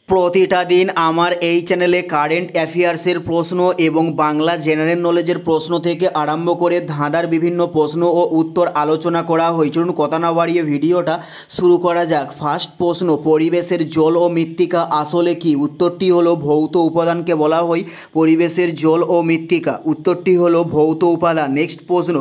প্রতিটা দিন আমার এই চ্যানেলে কারেন্ট অ্যাফেয়ার্সের প্রশ্ন এবং বাংলা জেনারেল নলেজের প্রশ্ন থেকে আরম্ভ করে ধাঁধার বিভিন্ন প্রশ্ন ও উত্তর আলোচনা করা হয়। চলুন কথা না বাড়িয়ে ভিডিওটা শুরু করা যাক। ফার্স্ট প্রশ্ন, পরিবেশের জল ও মৃত্তিকা আসলে কি? উত্তরটি হলো ভৌত উপাদানকে বলা হয় পরিবেশের জল ও মৃত্তিকা। উত্তরটি হলো ভৌত উপাদান। নেক্সট প্রশ্ন,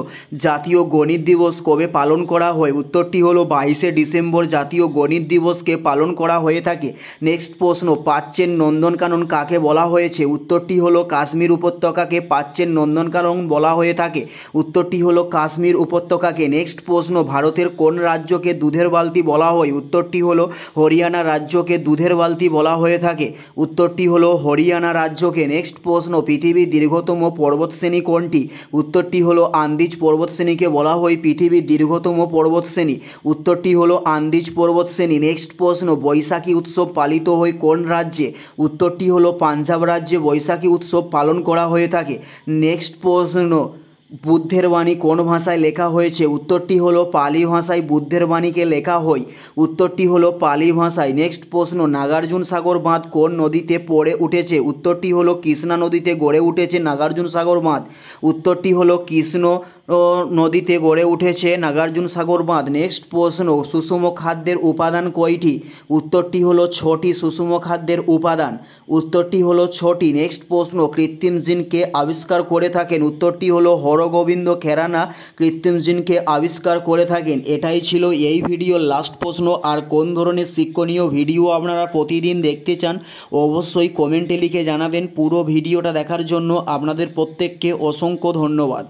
জাতীয় গণিত দিবস কবে পালন করা হয়? উত্তরটি হলো 22শে ডিসেম্বর জাতীয় গণিত দিবসকে পালন করা হয়ে থাকে। নেক্সট প্রশ্ন, প্রাচ্যের নন্দনকানন কাকে বলা হয়েছে? উত্তরটি হলো কাশ্মীর উপত্যকাকে প্রাচ্যের নন্দনকানন বলা হয়ে থাকে। উত্তরটি হলো কাশ্মীর উপত্যকাকে। নেক্সট প্রশ্ন, ভারতের কোন রাজ্যকে দুধের বালতি বলা হয়? উত্তরটি হলো হরিয়ানা রাজ্যকে দুধের বালতি বলা হয়ে থাকে। উত্তরটি হলো হরিয়ানা রাজ্যকে। নেক্সট প্রশ্ন, পৃথিবীর দীর্ঘতম পর্বতশ্রেণী কোনটি? উত্তরটি হলো আন্দিজ পর্বতশ্রেণীকে বলা হয় পৃথিবীর দীর্ঘতম পর্বতশ্রেণী। উত্তরটি হলো আন্দিজ পর্বতশ্রেণী। নেক্সট প্রশ্ন, বৈশাখী উৎসব পালিত হয় কোন রাজ্যে? উত্তরটি হলো পাঞ্জাব রাজ্যে বৈশাখী উৎসব পালন করা হয়ে থাকে। নেক্সট প্রশ্ন, বুদ্ধের বাণী কোন ভাষায় লেখা হয়েছে? উত্তরটি হলো পালি ভাষায় বুদ্ধের বাণীকে লেখা হয়। উত্তরটি হলো পালি ভাষায়। নেক্সট প্রশ্ন, নাগার্জুন সাগর বাঁধ কোন নদীতে পড়ে উঠেছে? উত্তরটি হলো কৃষ্ণা নদীতে গড়ে উঠেছে নাগার্জুন সাগর বাঁধ। উত্তরটি হলো কৃষ্ণ নদীতে গড়ে উঠেছে নাগার্জুন সাগর বাঁধ। নেক্সট প্রশ্ন, সুষম খাদ্যের উপাদান কয়টি? উত্তরটি হলো 6টি সুষম খাদ্যের উপাদান। উত্তরটি হলো 6টি। নেক্সট প্রশ্ন, কৃত্রিম জিনকে আবিষ্কার করে থাকেন? উত্তরটি হলো হরগোবিন্দ খেরানা কৃত্রিম জিনকে আবিষ্কার করে থাকেন। এটাই ছিল এই ভিডিওর লাস্ট প্রশ্ন। আর কোন ধরনের শিক্ষণীয় ভিডিও আপনারা প্রতিদিন দেখতে চান অবশ্যই কমেন্টে লিখে জানাবেন। পুরো ভিডিওটা দেখার জন্য আপনাদের প্রত্যেককে অসংখ্য ধন্যবাদ।